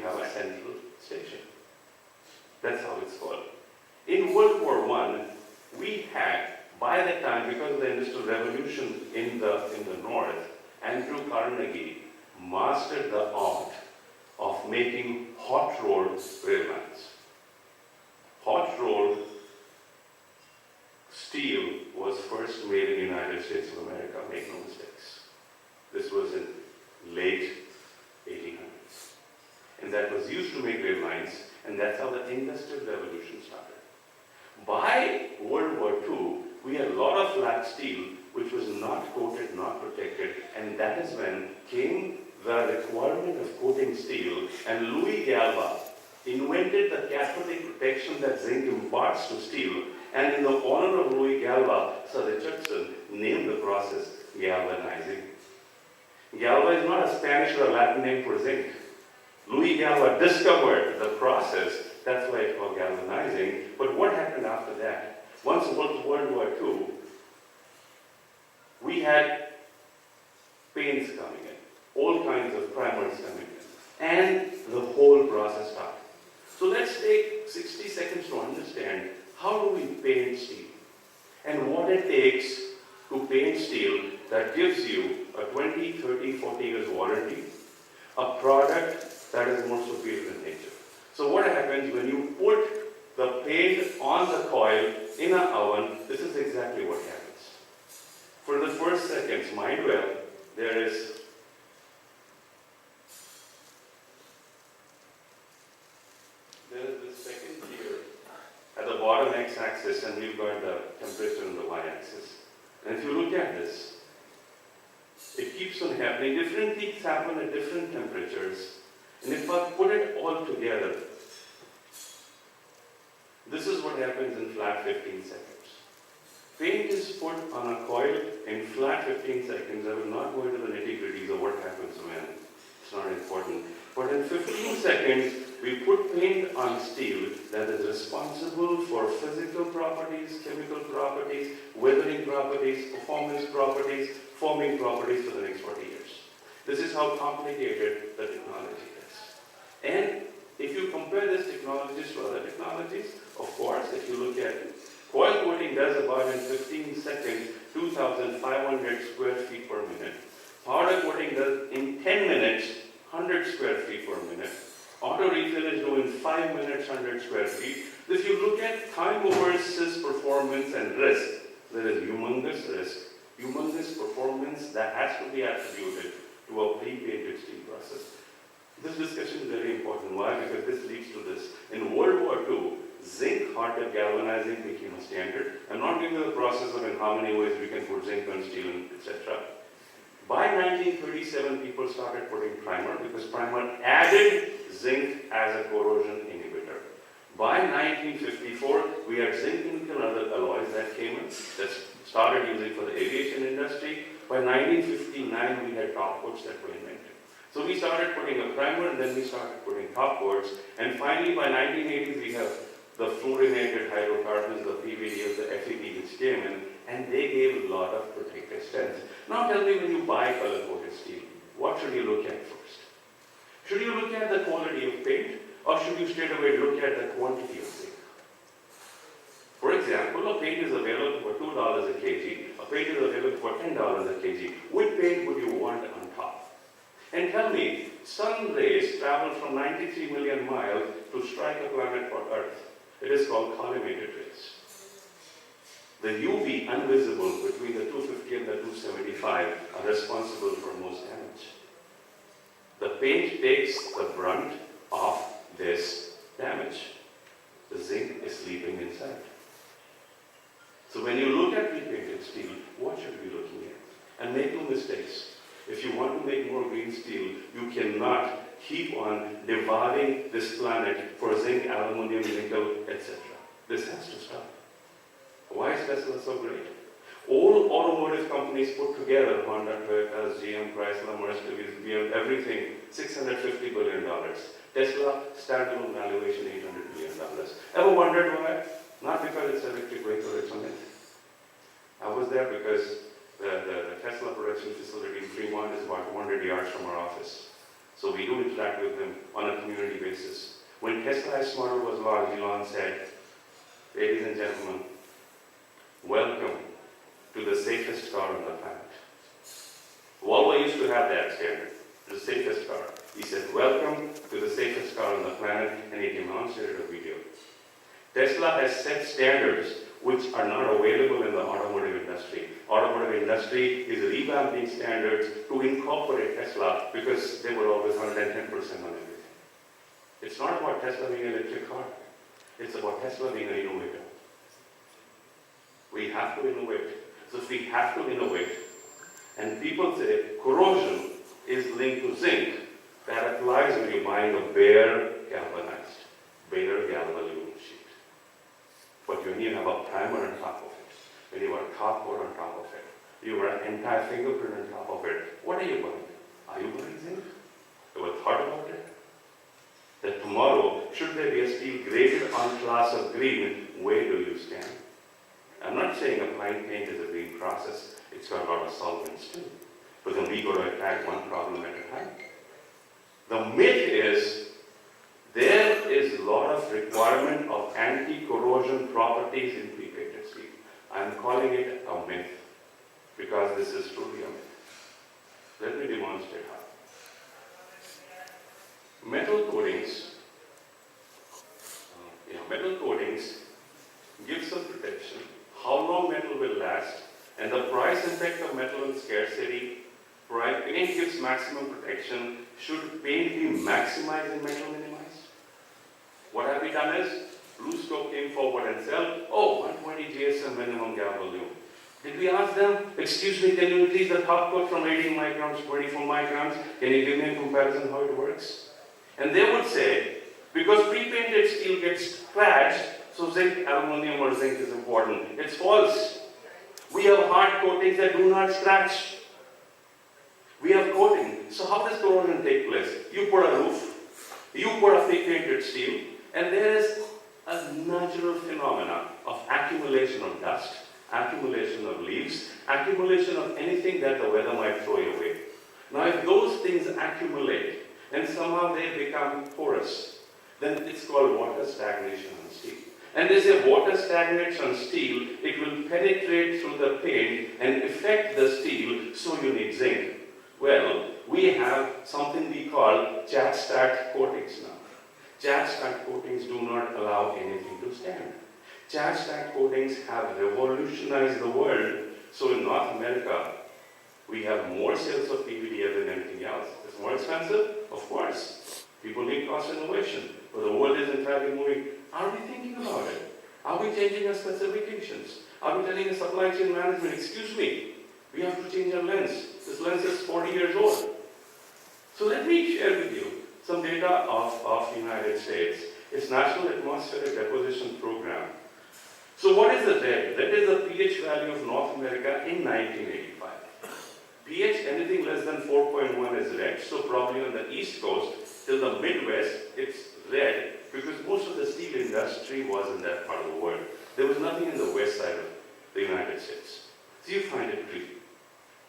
have a central station. That's how it's called. In World War I, we had, by that time, because of the Industrial Revolution in the North, Andrew Carnegie mastered the art of making hot-rolled rail lines. Hot-rolled steel was first made in the United States of America, make no mistakes. This was in late 1800s. And that was used to make rail lines, and that's how the Industrial Revolution started. By World War II, we had a lot of flat steel which was not coated, not protected, and that is when came the requirement of coating steel, and Louis Galva invented the cathodic protection that zinc imparts to steel, and in the honor of Louis Galva, Sir Richardson named the process galvanizing. Galva is not a Spanish or a Latin name for zinc. Louis Galva discovered the process, that's why it's called galvanizing. But what happened after that? Once World War II, we had paints coming in, all kinds of primers coming in, and the whole process started. So let's take 60 seconds to understand how do we paint steel and what it takes to paint steel that gives you a 20, 30, 40 years warranty, a product that is more superior in nature. So what happens when you put the paint on the coil in an oven, this is exactly what happens. For the first seconds, mind well, there is this second here at the bottom x-axis, and we've got the temperature on the y-axis. And if you look at this, it keeps on happening. Different things happen at different temperatures. And if I put it all together, this is what happens in flat 15 seconds. Paint is put on a coil in flat 15 seconds. I will not go into the nitty-gritties of what happens when. It's not important. But in 15 seconds, we put paint on steel that is responsible for physical properties, chemical properties, weathering properties, performance properties, forming properties for the next 40 years. This is how complicated the technology is. And if you compare this technologies to other technologies, of course, if you look at it, coil coating does about in 15 seconds 2,500 square feet per minute. Powder coating does in 10 minutes 100 square feet per minute. Auto refill is doing 5 minutes 100 square feet. If you look at time versus performance and risk, there is humongous risk, humongous performance that has to be attributed to a pre-painted steel process. This discussion is very important. Why? Because this leads to this. In World War II, zinc hot dip galvanizing became a standard. I'm not giving you the process of in how many ways we can put zinc on steel, etc. By 1937, people started putting primer because primer added zinc as a corrosion inhibitor. By 1954, we had zinc nickel and other alloys that came in, that started using for the aviation industry. By 1959, we had top coats that were invented. So we started putting a primer, and then we started putting top coats. And finally, by 1980s, we have the fluorinated hydrocarbons, the PVDs, the FEP, which came in, and they gave a lot of protective strength. Now tell me, when you buy color-coated steel, what should you look at first? Should you look at the quality of paint, or should you straight away look at the quantity of zinc? For example, a paint is available for $2 a kg, a paint is available for $10 a kg. Which paint would you want on top? And tell me, sun rays travel from 93 million miles to strike a planet called Earth. It is called collimated rays. The UV, invisible, between the 250 and the 275 are responsible for most damage. The paint takes the brunt of this damage. The zinc is sleeping inside. So when you look at pre-painted steel, what should we be looking at? And make no mistakes. If you want to make more green steel, you cannot keep on devouring this planet for zinc, aluminum, nickel, etc. This has to stop. Why is Tesla so great? All automotive companies put together, Honda, Toyota, GM, Chrysler, Mercedes, BMW, everything, $650 billion. Tesla, standalone valuation, $800 billion. Ever wondered why? Not because it's an electric vehicle, it's a myth. I was there because the Tesla production facility in Fremont is about 200 yards from our office. So we do interact with them on a community basis. Tesla's model was launched, Elon said, ladies and gentlemen, welcome to the safest car on the planet. Volvo used to have that standard, the safest car. He said, welcome to the safest car on the planet, and he demonstrated a video. Tesla has set standards which are not available in the automotive industry. Automotive industry is revamping standards to incorporate Tesla because they were always 110% on everything. It's not about Tesla being an electric car. It's about Tesla being an innovator. We have to innovate. So if we have to innovate, and people say corrosion is linked to zinc, that applies when you're buying a bare galvanized, bare galvalume sheet. But when you have a primer on top of it, when you have a top coat on top of it, you have an entire fingerprint on top of it, what are you buying? Are you buying zinc? You ever thought about it? That tomorrow, should there be a steel graded on class of green, where do you stand? I'm not saying applying paint is a green process. It's got a lot of solvents too. But then we got to attack one problem at a time. The myth is there is a lot of requirement of anti-corrosion properties in pre-painted steel. I'm calling it a myth because this is truly a myth. Let me demonstrate how. Metal coatings give some protection, how long metal will last, and the price impact of metal and scarcity. Paint gives maximum protection. Should paint be maximized and metal minimized? What have we done is, Blue Scope came forward and said, oh, 120 GSM minimum galvalume. Did we ask them, excuse me, can you increase the top coat from 18 microns to 24 microns? Can you give me a comparison how it works? And they would say, because pre-painted steel gets scratched, so zinc, aluminum or zinc is important. It's false. We have hard coatings that do not scratch. We have coating. So how does corrosion take place? You put a roof, you put a pre-painted steel, and there is a natural phenomena of accumulation of dust, accumulation of leaves, accumulation of anything that the weather might throw away. Now if those things accumulate, and somehow they become porous, then it's called water stagnation on steel. And they say water stagnates on steel, it will penetrate through the paint and affect the steel, so you need zinc. Well, we have something we call chat-stacked coatings now. Chat-stacked coatings do not allow anything to stand. Chat-stacked coatings have revolutionized the world. So in North America, we have more sales of PVDF than anything else. It's more expensive? Of course. People need cost innovation. But the world is entirely moving. Are we thinking about it? Are we changing our specifications? Are we telling the supply chain management, excuse me, we have to change our lens. This lens is 40 years old. So let me share with you some data of the United States. It's National Atmospheric Deposition Program. So what is the red? That is the pH value of North America in 1985. pH anything less than 4.1 is red, so probably on the East Coast till the Midwest it's red because most of the steel industry was in that part of the world. There was nothing in the west side of the United States. So you find it green.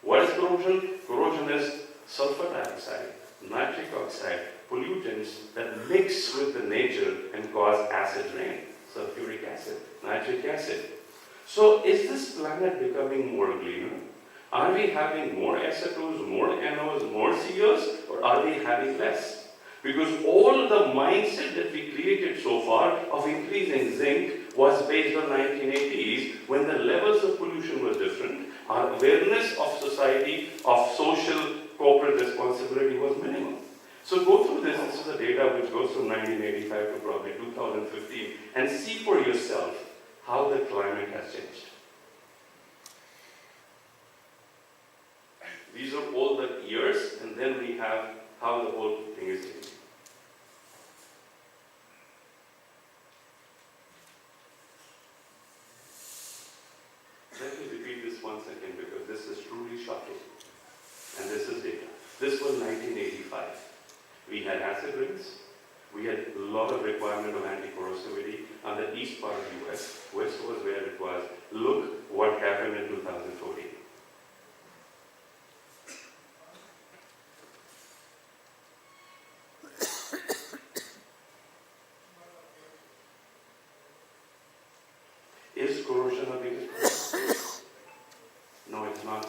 What is corrosion? Corrosion is sulfur dioxide, nitric oxide, pollutants that mix with the nature and cause acid rain, sulfuric acid, nitric acid. So is this planet becoming more greener? Are we having more acetos, more NOs, more COs, or are we having less? Because all the mindset that we created so far of increasing zinc was based on 1980s when the levels of pollution were different. Our awareness of society, of social corporate responsibility was minimal. So go through this. This is the data which goes from 1985 to probably 2015 and see for yourself how the climate has changed. These are all the years, and then we have how the whole thing is changing. Let me repeat this once again because this is truly shocking. And this is data. This was 1985. We had acid rains. We had a lot of requirement of anti-corrosivity on the east part of the US. West was where it was. Look what happened in 2014. corrosion our biggest problem? No, it's not.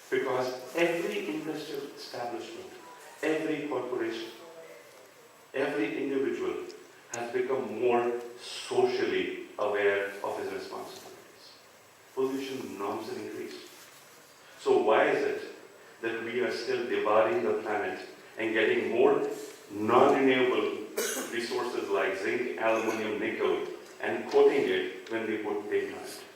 Because every industrial establishment, every corporation, every individual has become more socially aware of his responsibilities. Pollution norms have increased. So why is it that we are still devouring the planet and getting more non-renewable resources like zinc, aluminum, nickel, and coating it when we put paint on it?